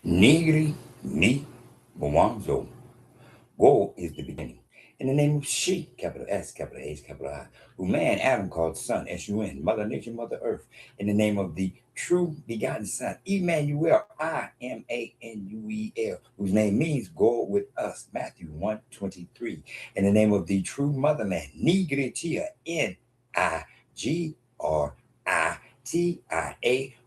Nigri ni Mwanzo. Go is the beginning. In the name of she, capital S, capital H, capital I, who man Adam called son, S-U-N, Mother Nature, Mother Earth, in the name of the true begotten Son, Imanuel, Imanuel, whose name means go with us, Matthew 1:23, in the name of the true motherland, Nigritia, Nigratia,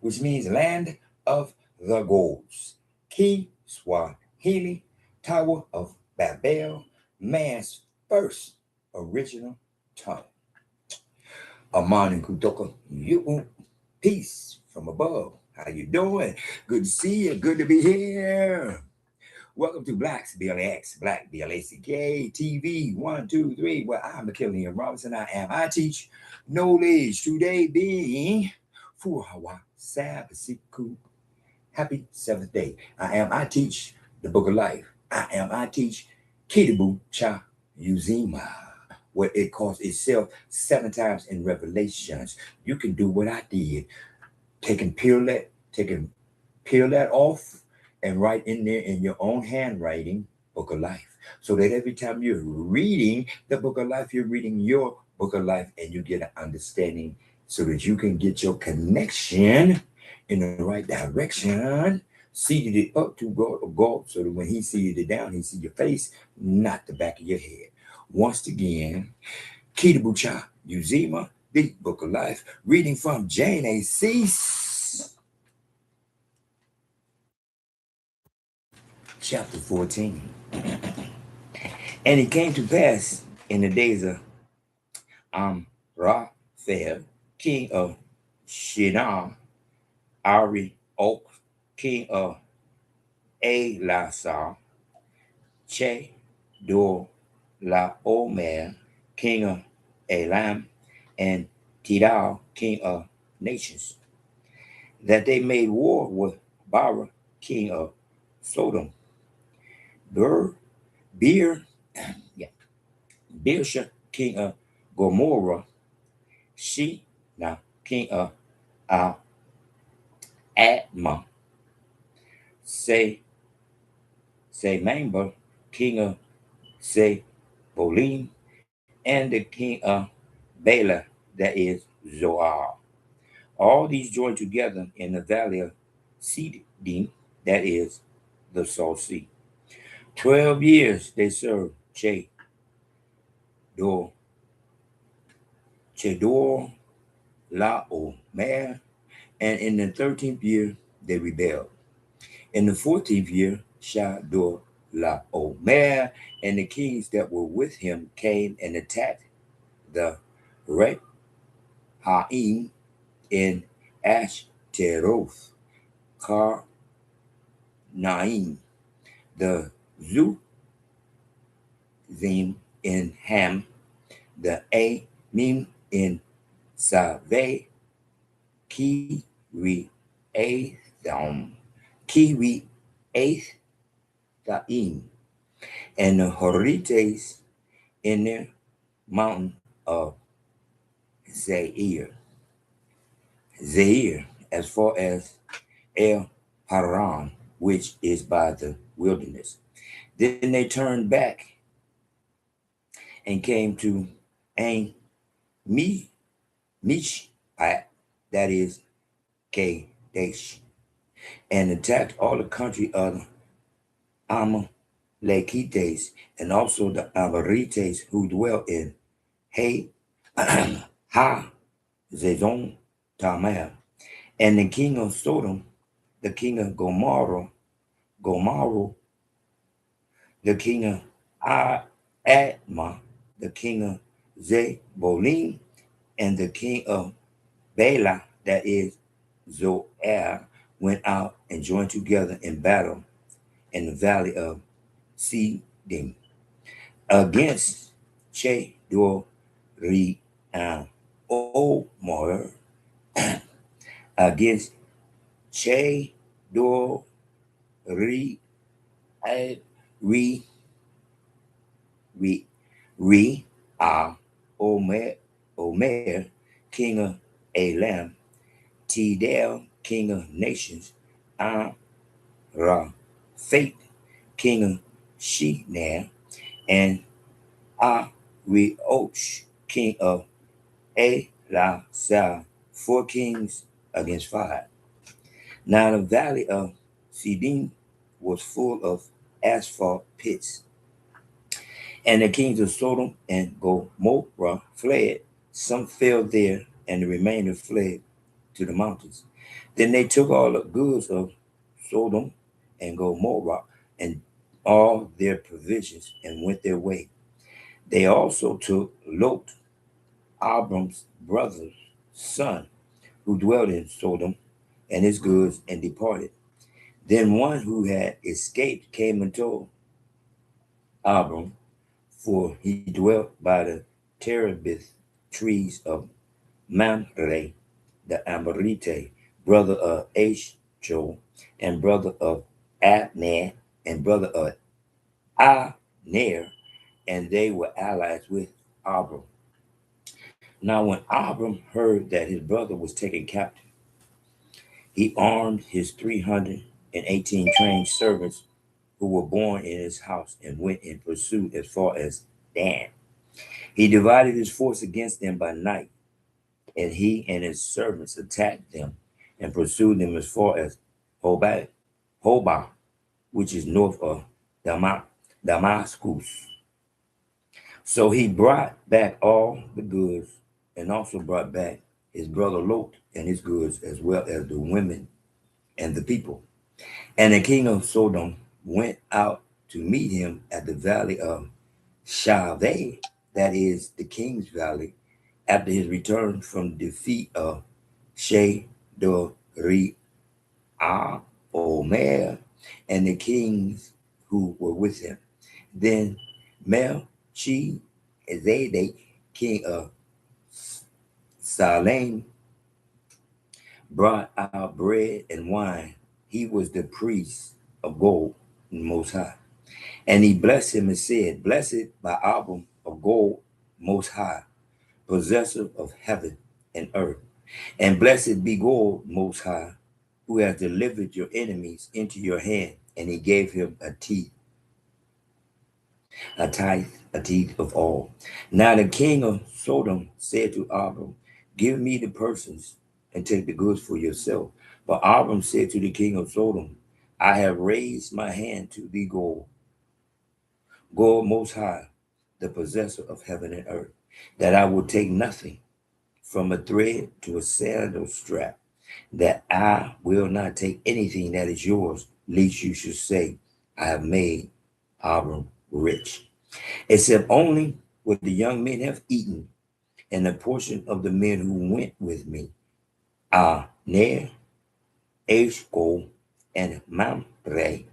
which means land of the goals. Ki Swahili, Tower of Babel, man's first original tongue. Amani Kutoka, you peace from above. How you doing? Good to see you. Good to be here. Welcome to Blacks, B-L-A-X, Black, B-L-A-C-K, TV, 1, 2, 3, where I'm McKinley Robinson. I teach knowledge today being Fuhawa Sabasiku. Happy seventh day. I teach the book of life. I teach Kitabu cha Uzima, what it calls itself 7 times in Revelations. You can do what I did, taking peel that off and write in there in your own handwriting, book of life. So that every time you're reading the book of life, you're reading your book of life and you get an understanding so that you can get your connection in the right direction, seated it up to God, so that when he seated it down, he see your face, not the back of your head. Once again, Kitabu cha Uzima, the book of life, reading from Jane A. Cease, chapter 14. And it came to pass in the days of Amraphel, king of Shinar, Ari Oak, king of Elasar, Che Dor Laomer, king of Elam, and Tidal, king of nations, that they made war with Bara, king of Sodom, Beer, yeah, Birsha, king of Gomorrah, Shina, king of Admah, Mamba, king of Bolim, and the king of Bela, that is Zoar. All these joined together in the valley of Siddim, that is the Salt Sea. 12 years they served Chedor Laomer, and in the 13th year they rebelled. In the 14th year, Shador Laomer and the kings that were with him came and attacked the Rephaim in Ashtaroth, Karnaim, the Zuzim in Ham, the Amim in Save, Kiri Aithaim, and the Horites in the mountain of Zair, as far as El Paran, which is by the wilderness. Then they turned back and came to Ain Mish, that is Kadesh, and attacked all the country of Amalekites and also the Amorites who dwell in Ha Zezon Tamar, and the king of Sodom, the king of Gomorrah, the king of Admah, the king of Zebolim, and the king of Bela, that is Zoar, went out and joined together in battle in the valley of Siddim against Chedor Omer, against Chedor Omer, king of Elam, Tidal, king of nations, Ra, Faith, king of Shinar, and Arioch, king of Elazar, 4 kings against 5. Now the valley of Siddim was full of asphalt pits, and the kings of Sodom and Gomorrah fled. Some fell there, and the remainder fled to the mountains. Then they took all the goods of Sodom and Gomorrah and all their provisions and went their way. They also took Lot, Abram's brother's son, who dwelt in Sodom, and his goods, and departed. Then one who had escaped came and told Abram, for he dwelt by the terebinth trees of Mamre, the Amorite, brother of Ashjo, and brother of Abner, and brother of Aner, and they were allies with Abram. Now, when Abram heard that his brother was taken captive, he armed his 318 trained servants who were born in his house and went in pursuit as far as Dan. He divided his force against them by night, and he and his servants attacked them and pursued them as far as Hobah, which is north of Damascus. So he brought back all the goods and also brought back his brother Lot and his goods, as well as the women and the people. And the king of Sodom went out to meet him at the valley of Shaveh, that is the king's valley, after his return from defeat of Shedori Omer and the kings who were with him. Then Melchizedek, king of Salem, brought out bread and wine. He was the priest of gold, Most High. And he blessed him and said, Blessed by Abram of gold, Most High, possessor of heaven and earth. And blessed be God, Most High, who has delivered your enemies into your hand. And he gave him a tithe of all. Now the king of Sodom said to Abram, Give me the persons and take the goods for yourself. But Abram said to the king of Sodom, I have raised my hand to thee, God Most High, the possessor of heaven and earth, that I will take nothing from a thread to a sandal strap, that I will not take anything that is yours, lest you should say, I have made Abram rich, except only what the young men have eaten, and the portion of the men who went with me, Ner, Eshcol, and Mamre,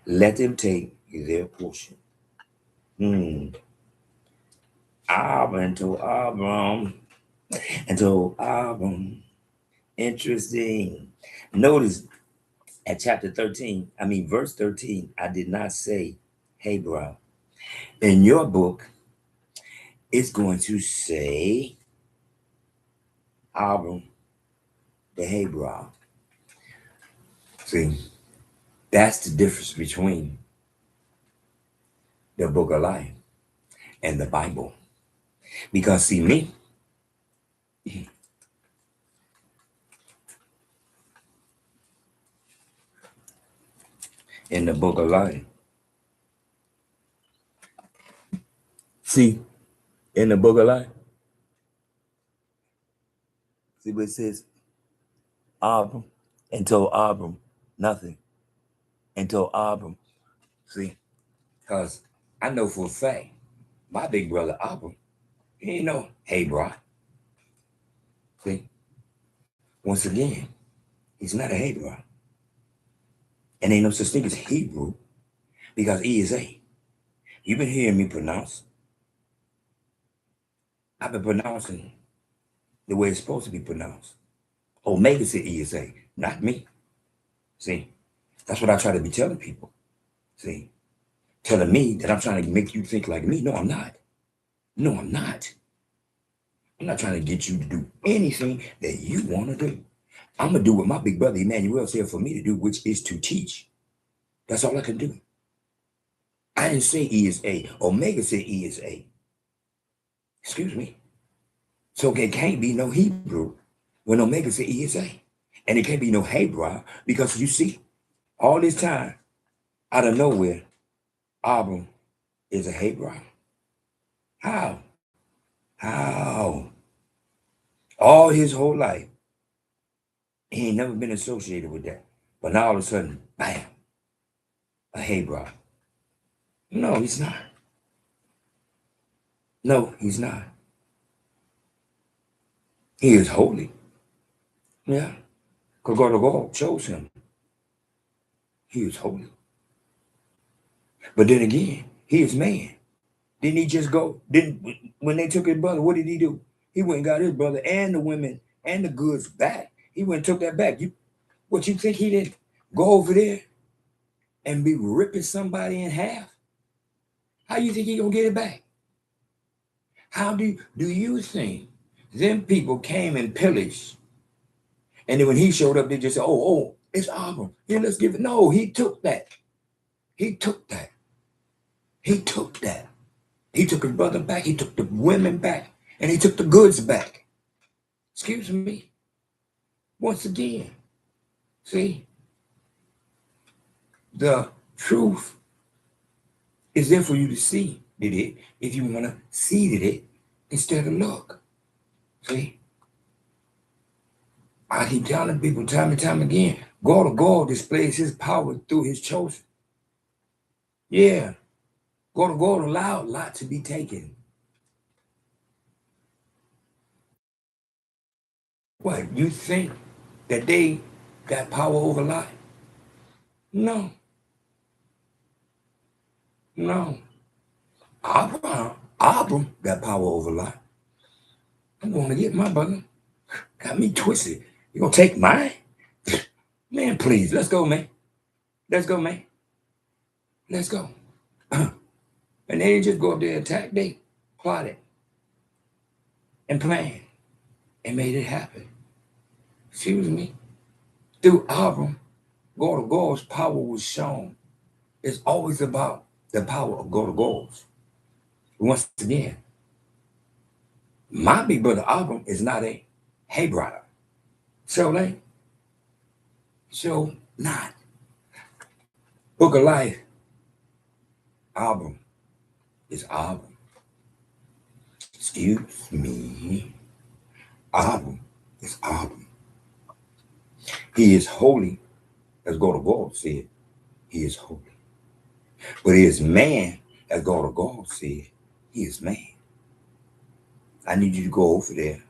let them take their portion. Abram told Abram, interesting. Notice at chapter 13, verse 13, I did not say, hey, bro. In your book, it's going to say Abram, the Hebrew. See, that's the difference between the book of life and the Bible. Because see, me, in the book of life, see, in the book of life, see what it says, Abram, and told Abram nothing, and told Abram, see, because I know for a fact, my big brother Abram, he ain't no, hey, bro. See, once again, he's not a Hebrew. And ain't no such thing as Hebrew, because E is A. You've been hearing me pronounce. I've been pronouncing the way it's supposed to be pronounced. Omega said E is A, not me. See, that's what I try to be telling people. See, telling me that I'm trying to make you think like me. No, I'm not. No, I'm not. I'm not trying to get you to do anything that you want to do. I'm going to do what my big brother Imanuel said for me to do, which is to teach. That's all I can do. I didn't say E is A. Omega said E is A. Excuse me. So it can't be no Hebrew when Omega said E is A. And it can't be no Hebrew because you see, all this time, out of nowhere, Abram is a Hebrew. How? How? All his whole life, he ain't never been associated with that. But now all of a sudden, bam, a Hebrew. No, he's not. No, he's not. He is holy. Yeah. Because God chose him. He is holy. But then again, he is man. Didn't he just go? When they took his brother, what did he do? He went and got his brother and the women and the goods back. He went and took that back. What you think he didn't go over there and be ripping somebody in half? How you think he gonna get it back? How do you think them people came and pillaged? And then when he showed up, they just said, oh, it's Abram. Here, let's give it. No, he took that. He took that. He took that. He took his brother back. He took the women back. And he took the goods back. Excuse me. Once again, see, the truth is there for you to see it if you want to see it instead of look. See? I keep telling people time and time again, God displays his power through his chosen. Yeah. God allowed Lot to be taken. What, you think that they got power over Lot? No. No. Abram got power over Lot. I'm going to get my brother. Got me twisted. You gonna take mine? Man, please, let's go, man. Let's go, man. Let's go. And they didn't just go up there and attack. They plotted and planned and made it happen. Excuse me. Through Abram, God's power was shown. It's always about the power of God's. Once again, my big brother Abram is not a Hebrew. So not. Book of Life, Abram is Abram. Excuse me. Abram is Abram. He is holy, as God said. He is holy. But he is man, as God said. He is man. I need you to go over there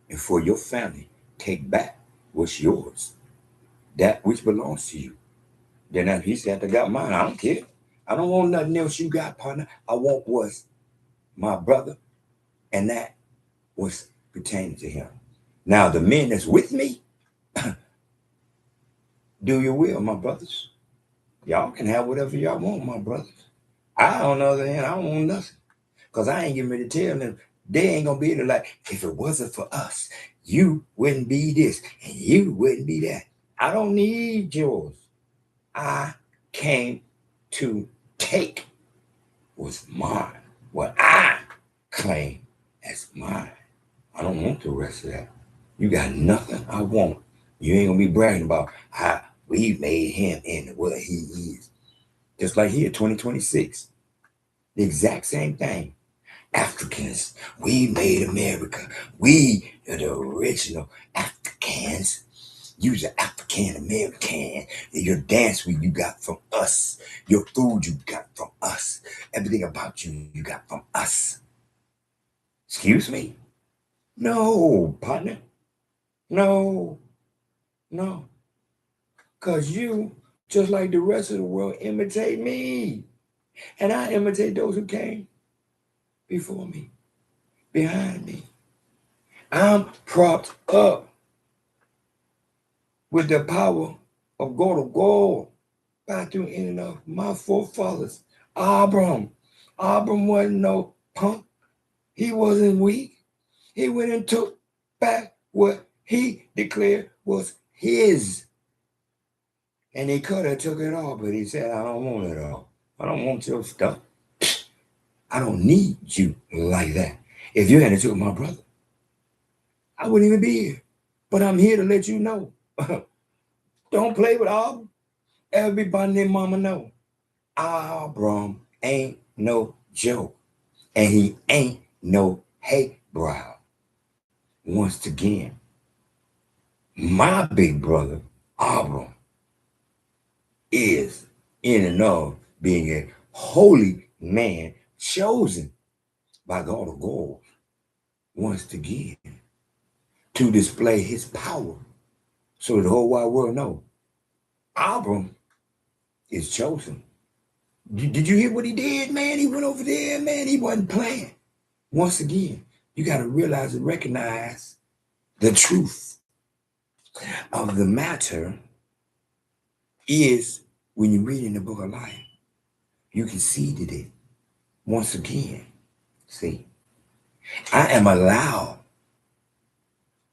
and for your family, take back what's yours, that which belongs to you. Then if he said, I got mine, I don't care. I don't want nothing else you got, partner. I want what's my brother, and that was pertaining to him. Now, the men that's with me, do your will, my brothers. Y'all can have whatever y'all want, my brothers. I, on the other hand, I don't want nothing. Because I ain't getting ready to tell them, they ain't going to be able to like, if it wasn't for us, you wouldn't be this, and you wouldn't be that. I don't need yours. I came to take what's mine, what I claim as mine. I don't want the rest of that. You got nothing I want. You ain't gonna be bragging about how we made him into what he is. Just like here, 2026. The exact same thing. Africans, we made America. We are the original Africans. You're the African American. Your dance you got from us. Your food you got from us. Everything about you got from us. Excuse me? No, partner. No. Because you, just like the rest of the world, imitate me. And I imitate those who came before me, behind me. I'm propped up with the power of God by through in and of my forefathers. Abram wasn't no punk. He wasn't weak. He went and took back what he declared was his. And they could have took it all, but he said, I don't want it all. I don't want your stuff. I don't need you like that. If you hadn't took my brother, I wouldn't even be here. But I'm here to let you know. Don't play with Abram. Everybody and their mama know. Abram ain't no joke. And he ain't no hate brow. Once again, my big brother, Abram, is in and of being a holy man chosen by God of gods once again to display his power so the whole wide world know Abram is chosen. Did you hear what he did, man? He went over there, man. He wasn't playing. Once again, you got to realize and recognize the truth of the matter is when you read in the book of life, you conceded it once again. See, I am allowed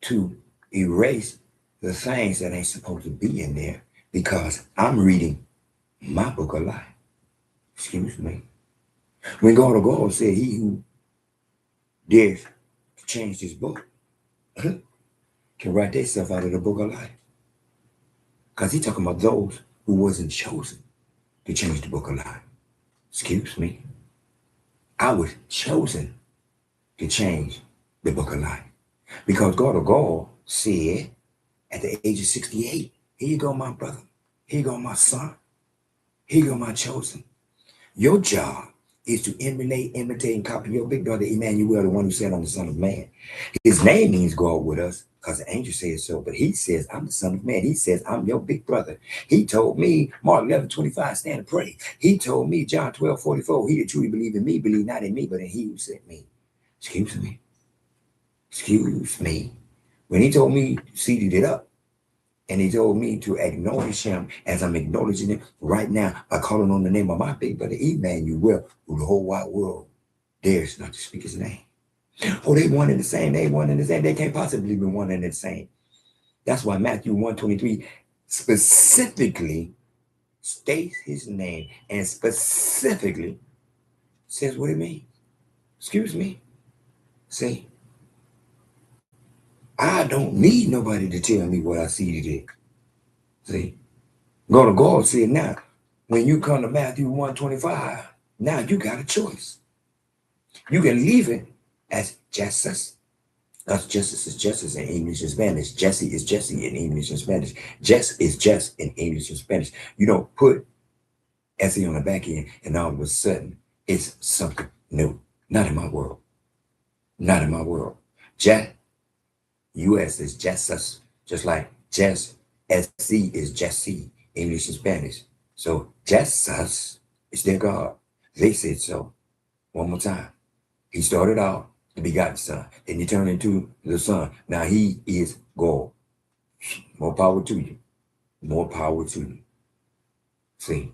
to erase the things that ain't supposed to be in there because I'm reading my book of life. Excuse me. When God of God said, he who dares to change this book can write themselves out of the book of life. Because he's talking about those who wasn't chosen to change the book of life. Excuse me. I was chosen to change the book of life. Because God of God said at the age of 68, here you go, my brother. Here you go, my son. Here you go, my chosen. Your job is to emulate, imitate, and copy your big brother Imanuel, the one who sat on the Son of Man. His name means God with us because the angel says so, but he says, I'm the Son of Man. He says, I'm your big brother. He told me, Mark 11:25, stand and pray. He told me, John 12:44, he that truly believe in me, believe not in me, but in he who sent me. Excuse me. Excuse me. When he told me, seated it up, and he told me to acknowledge him as I'm acknowledging him right now by calling on the name of my big brother Imanuel, who the whole wide world dares not to speak his name. Oh, they one and the same. They one and the same. They can't possibly be one and the same. That's why Matthew 1:23 specifically states his name and specifically says what it means. Excuse me. See, I don't need nobody to tell me what I see today. See, God of God said now, when you come to Matthew 1:25, now you got a choice. You can leave it as Jesus. Because justice is justice in English and Spanish. Jesse is Jesse in English and Spanish. Jess is Jess in English and Spanish. You don't put Essie on the back end and all of a sudden it's something new. Not in my world. Not in my world. US is Jesus, just like Jess, SC is Jesse, English and Spanish. So Jesus is their God. They said so. One more time. He started out the begotten son. Then he turned into the son. Now he is God. More power to you. More power to you. See,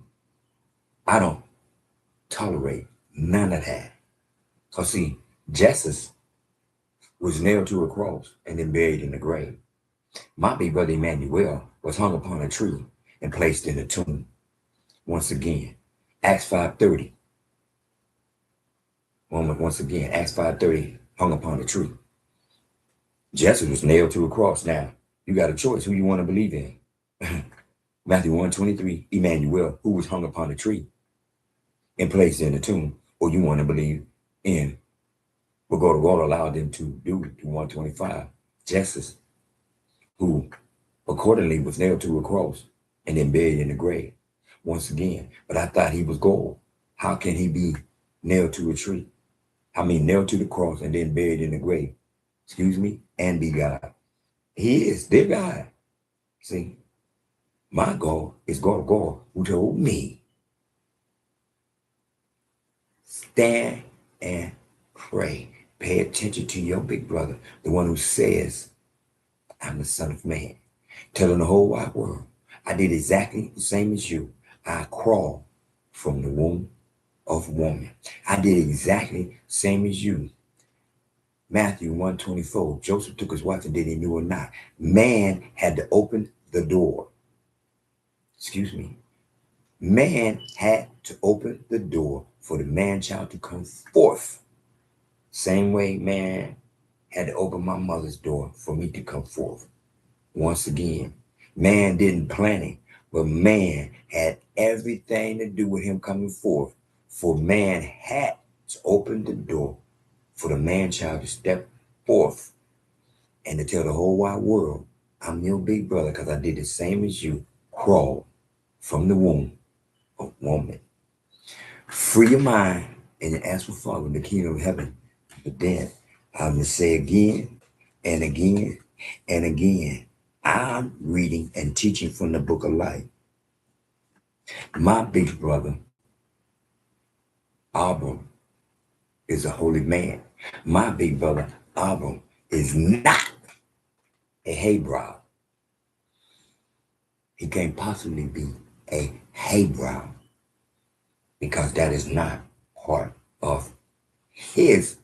I don't tolerate none of that. Because see, Jesus was nailed to a cross and then buried in the grave. My big brother Emmanuel was hung upon a tree and placed in a tomb. Once again, Acts 5:30. Once again, Acts 5:30, hung upon a tree. Jesus was nailed to a cross. Now, you got a choice who you want to believe in. Matthew 1:23, Emmanuel, who was hung upon a tree and placed in a tomb, or you want to believe in what God allowed them to do to 1:25. Jesus, who accordingly was nailed to a cross and then buried in the grave. Once again, but I thought he was gold. How can he be nailed to a tree? I mean, nailed to the cross and then buried in the grave. Excuse me, and be God. He is their God. See, my God is God who told me, stand and pray. Pay attention to your big brother, the one who says, I'm the Son of Man. Telling the whole wide world, I did exactly the same as you. I crawled from the womb of woman. I did exactly the same as you. Matthew 1:24, Joseph took his wife and did he knew or not. Man had to open the door. excuse me, man had to open the door for the man-child to come forth. Same way man had to open my mother's door for me to come forth. Once again, man didn't plan it, but man had everything to do with him coming forth. For man had to open the door for the man-child to step forth and to tell the whole wide world, I'm your big brother because I did the same as you, crawl from the womb of woman. Free your mind and ask for Father in the kingdom of heaven. But then I'm going to say again and again and again, I'm reading and teaching from the book of life. My big brother, Abram, is a holy man. My big brother, Abram, is not a Hebrew. He can't possibly be a Hebrew because that is not part of his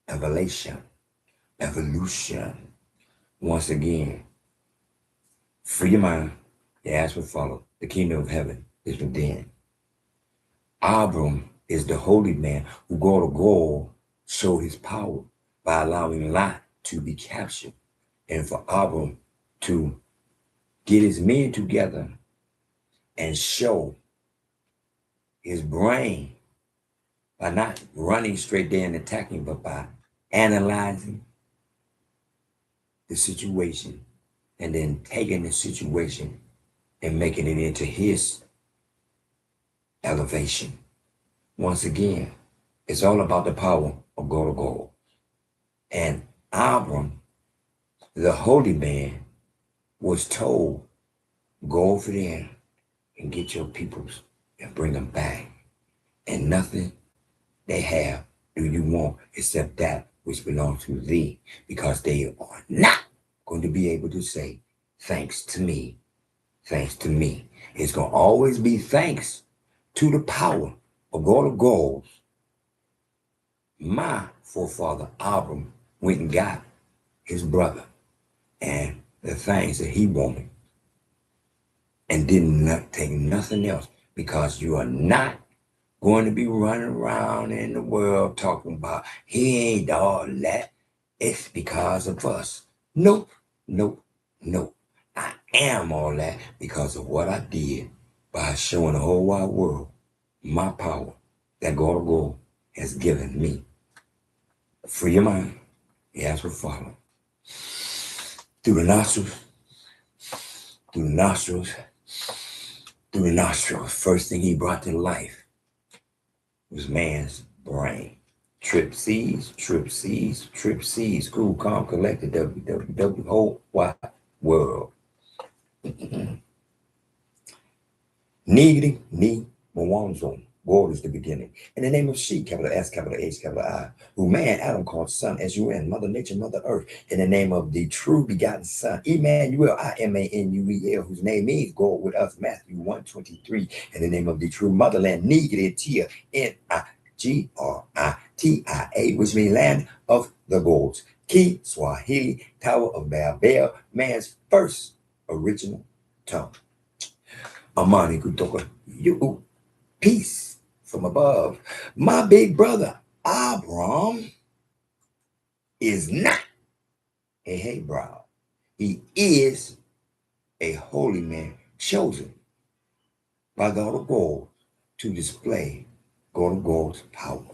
evolution. Once again, free your mind. The ask will follow. The kingdom of heaven is within. Abram is the holy man who God showed his power by allowing Lot to be captured. And for Abram to get his men together and show his brain by not running straight there and attacking, but by analyzing the situation and then taking the situation and making it into his elevation. Once again, it's all about the power of God. And Abram, the holy man, was told, go over there and get your peoples and bring them back. And nothing they have do you want except that which belongs to thee, because they are not going to be able to say, thanks to me, thanks to me. It's going to always be thanks to the power of God. My forefather, Abram, went and got his brother and the things that he wanted and did not take nothing else, because you are not going to be running around in the world talking about he ain't all that. It's because of us. Nope. I am all that because of what I did by showing the whole wide world my power that God has given me. Free your mind. The answer will follow. Through the nostrils. First thing he brought to life was man's brain. Trip seas. Cool, calm, collected, www, whole wide world. Niggity, ni, Mwanzo. God is the beginning. In the name of she, capital S, capital H, capital I, who man, Adam called son, S-U-N, Mother Nature, Mother Earth, in the name of the true begotten Son, Imanuel, I-M-A-N-U-E-L, whose name means God with us, Matthew 1:23, in the name of the true motherland, Nigeria, N-I-G-R-I-T-I-A, which means land of the gods, Ki, Swahili, Tower of Babel, man's first original tongue. Amani kutoka you, peace from above. My big brother, Abram, is not a Hebrew. He is a holy man chosen by God to display God's power.